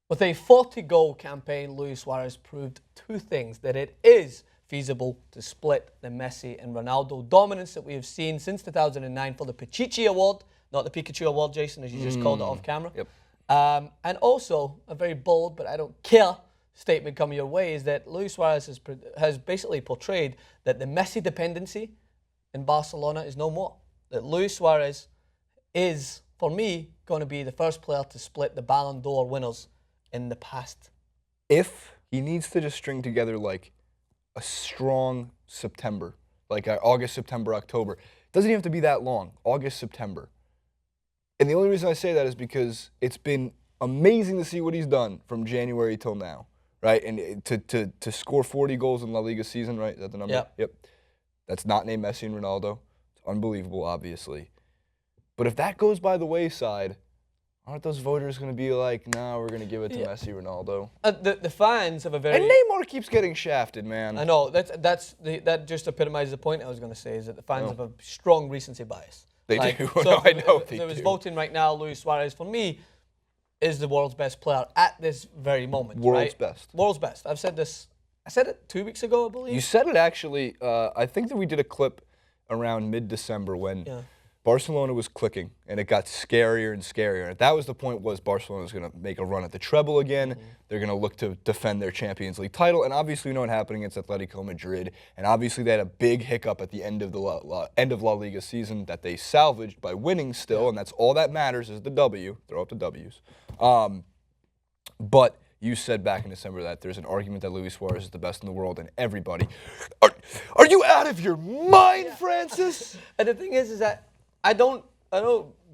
With a 40-goal campaign, Luis Suarez proved two things: that it is feasible to split the Messi and Ronaldo dominance that we have seen since 2009 for the Pichichi Award, not the Pikachu Award, Jason, as you just called it off camera. Yep. And also, a very bold, but I don't care statement coming your way is that Luis Suarez has basically portrayed that the Messi dependency in Barcelona is no more. That Luis Suarez is, for me, going to be the first player to split the Ballon d'Or winners in the past. If he needs to just string together like a strong September, like August, September, October, it doesn't even have to be that long, August, September. And the only reason I say that is because it's been amazing to see what he's done from January till now, right? And to score 40 goals in La Liga season, right? Is that the number? Yeah. Yep. That's not named Messi and Ronaldo. It's unbelievable, obviously. But if that goes by the wayside, aren't those voters going to be like, nah, we're going to give it to Messi, Ronaldo? The fans have a very... And Neymar keeps getting shafted, man. I know. That just epitomizes the point I was going to say, is that the fans have a strong recency bias. They like, do. So no, I know they do. If there was do. voting right now, Luis Suarez, for me, is the world's best player at this very moment. World's right? best. World's best. I've said this. I said it 2 weeks ago, I believe. You said it actually. I think that we did a clip around mid-December when Barcelona was clicking and it got scarier and scarier. And that was the point, was Barcelona was going to make a run at the treble again. They're going to look to defend their Champions League title. And obviously, we know what happened against Atletico Madrid. And obviously, they had a big hiccup at the end of the end of La Liga season that they salvaged by winning still. And that's all that matters is the W. Throw up the W's. But you said back in December that there's an argument that Luis Suarez is the best in the world, and everybody. Are you out of your mind, Francis? And the thing is that I don't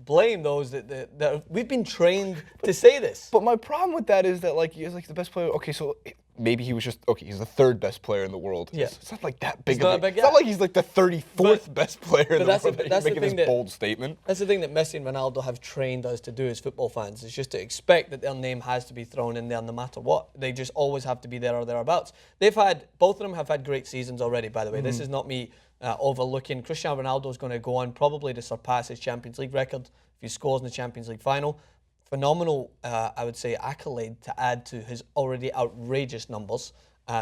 blame those that we've been trained to say this. But my problem with that is that, like, he's like the best player. Okay, so maybe he was just, okay, he's the third best player in the world. Yeah. It's not like that big It's of not a a big It's not gap. like he's like the 34th best player in the that's world. the- He's that's the making thing this that- bold statement. That's the thing that Messi and Ronaldo have trained us to do as football fans, is just to expect that their name has to be thrown in there no matter what. They just always have to be there or thereabouts. Both of them have had great seasons already, by the way. This is not me overlooking. Cristiano Ronaldo is going to go on probably to surpass his Champions League record if he scores in the Champions League final. Phenomenal, I would say, accolade to add to his already outrageous numbers.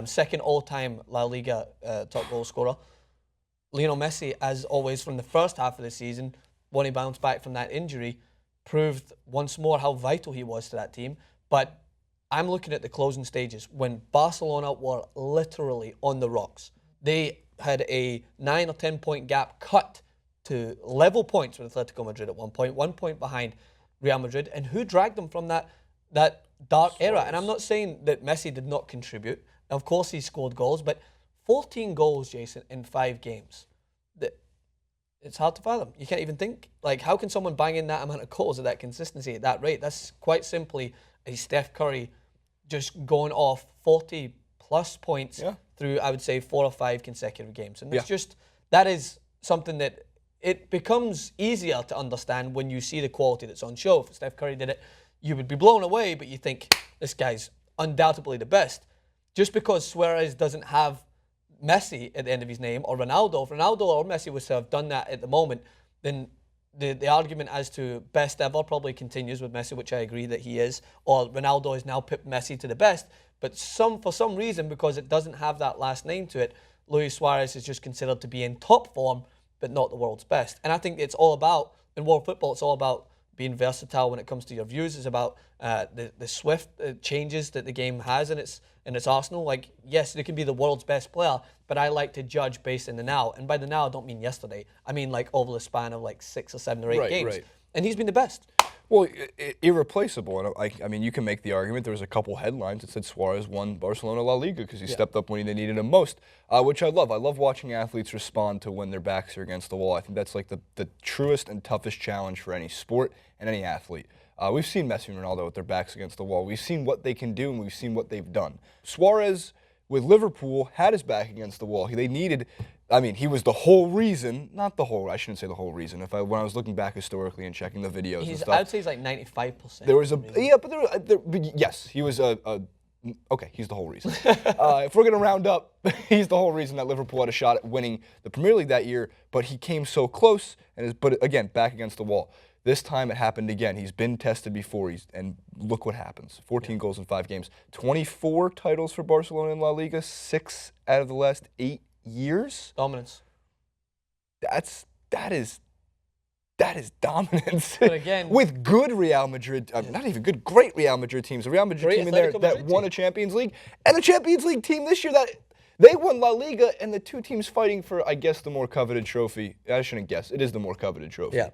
Second all-time La Liga top goal scorer. Lionel Messi, as always, from the first half of the season, when he bounced back from that injury, proved once more how vital he was to that team. But I'm looking at the closing stages when Barcelona were literally on the rocks. They had a 9 or 10 point gap cut to level points with Atletico Madrid at 1 point behind Real Madrid. And who dragged them from that dark era? And I'm not saying that Messi did not contribute. Of course, he scored goals, but 14 goals, Jason, in 5 games. It's hard to fathom. You can't even think. Like, how can someone bang in that amount of goals at that consistency, at that rate? That's quite simply a Steph Curry just going off 40-plus points through, I would say, 4 or 5 consecutive games. And it's that is something that it becomes easier to understand when you see the quality that's on show. If Steph Curry did it, you would be blown away, but you think, this guy's undoubtedly the best. Just because Suarez doesn't have Messi at the end of his name, or Ronaldo, if Ronaldo or Messi was to have done that at the moment, then the argument as to best ever probably continues with Messi, which I agree that he is, or Ronaldo has now pipped Messi to the best. But for some reason, because it doesn't have that last name to it, Luis Suarez is just considered to be in top form, but not the world's best. And I think it's all about, in world football, it's all about being versatile when it comes to your views. It's about the swift changes that the game has in its arsenal. Like, yes, they can be the world's best player, but I like to judge based in the now. And by the now, I don't mean yesterday. I mean like over the span of like 6 or 7 or 8 games. Right. And he's been the best. Well, irreplaceable. And I mean, you can make the argument. There was a couple headlines that said Suarez won Barcelona La Liga because he stepped up when they needed him most, which I love. I love watching athletes respond to when their backs are against the wall. I think that's like the truest and toughest challenge for any sport and any athlete. We've seen Messi and Ronaldo with their backs against the wall. We've seen what they can do, and we've seen what they've done. Suarez, with Liverpool, had his back against the wall. He was the whole reason, not the whole, I shouldn't say the whole reason. When I was looking back historically and checking the videos and stuff. I would say he's like 95%. There was yes, he was okay, he's the whole reason. If we're going to round up, he's the whole reason that Liverpool had a shot at winning the Premier League that year, but he came so close, but again, back against the wall. This time it happened again. He's been tested before, and look what happens. 14 goals in 5 games. 24 titles for Barcelona in La Liga, 6 out of the last 8 years. Dominance. That is dominance. But again, with good Real Madrid, not even good, great Real Madrid teams. A Real Madrid team in there that won a Champions League, and a Champions League team this year that they won La Liga, and the two teams fighting for, I guess, the more coveted trophy. I shouldn't guess. It is the more coveted trophy. Yeah.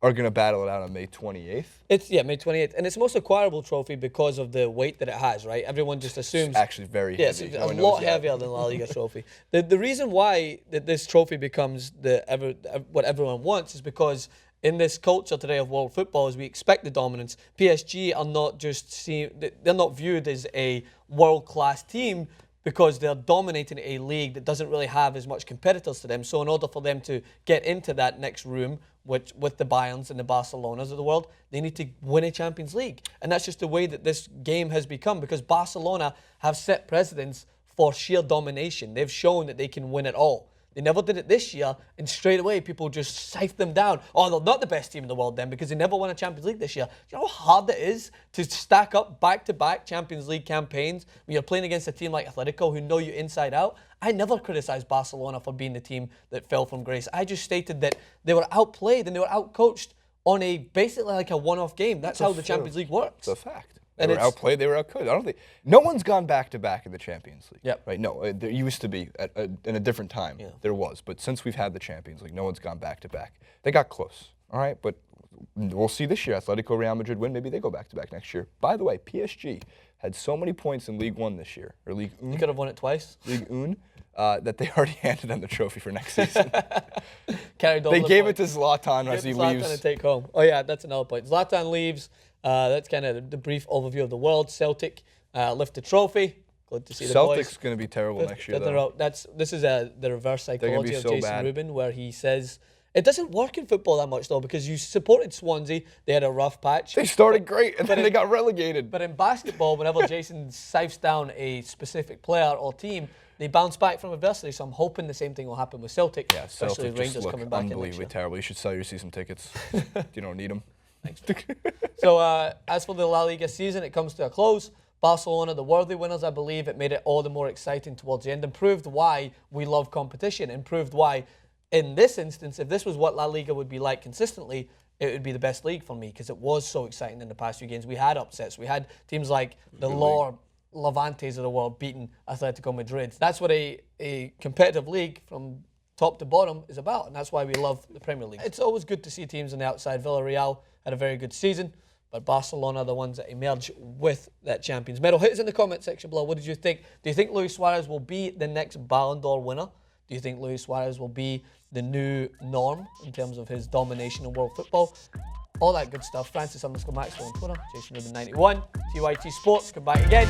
Are going to battle it out on May 28th. It's May 28th, and it's the most acquirable trophy because of the weight that it has, right? Everyone just assumes It's actually very heavy. Yes, it's a lot heavier than La Liga trophy. The reason why this trophy becomes what everyone wants is because in this culture today of world football, as we expect the dominance, PSG are not just they're not viewed as a world-class team because they're dominating a league that doesn't really have as much competitors to them. So in order for them to get into that next room, which with the Bayerns and the Barcelonas of the world, they need to win a Champions League. And that's just the way that this game has become, because Barcelona have set precedents for sheer domination. They've shown that they can win it all. They never did it this year, and straight away people just scythe them down. Oh, they're not the best team in the world then because they never won a Champions League this year. Do you know how hard it is to stack up back-to-back Champions League campaigns when you're playing against a team like Atletico who know you inside out? I never criticized Barcelona for being the team that fell from grace. I just stated that they were outplayed and they were outcoached on basically like a one-off game. That's how the Champions League works. It's a fact. They were outplayed. They were outcoached. I don't think no one's gone back-to-back in the Champions League. Yep. Right? No, there used to be in a different time. Yeah. There was, but since we've had the Champions League, no one's gone back-to-back. They got close. All right, but we'll see this year. Atletico, Real Madrid win. Maybe they go back-to-back next year. By the way, PSG had so many points in League One this year, or League Un. You could have won it twice. League Un. That they already handed them the trophy for next season. They gave it to Zlatan as he leaves. Zlatan to take home. Oh yeah, that's another point. Zlatan leaves. That's kind of the brief overview of the world. Celtic lift the trophy. Good to see the boys. Celtic's going to be terrible next year, though. This is the reverse psychology of Jason Rubin, where he says it doesn't work in football that much, though, because you supported Swansea. They had a rough patch. They started great, and then they got relegated. But in basketball, whenever Jason sipes down a specific player or team, they bounce back from adversity. So I'm hoping the same thing will happen with Celtic, Yeah, especially Celtic Rangers coming back in next unbelievably year. terrible. You should sell your season tickets. You don't need them. Thanks. So as for the La Liga season, it comes to a close. Barcelona, the worthy winners, I believe. It made it all the more exciting towards the end and proved why we love competition and proved why, in this instance, if this was what La Liga would be like consistently, it would be the best league for me because it was so exciting in the past few games. We had upsets. We had teams like the Levantes of the world beating Atletico Madrid. That's what a competitive league from top to bottom is about, and that's why we love the Premier League. It's always good to see teams on the outside. Villarreal had a very good season, but Barcelona are the ones that emerge with that Champions medal. Hit us in the comment section below. What did you think? Do you think Luis Suarez will be the next Ballon d'Or winner? Do you think Luis Suarez will be the new norm in terms of his domination in world football? All that good stuff. Francis_Maxwell on Twitter. JasonRubin91. TYT Sports. Come back again.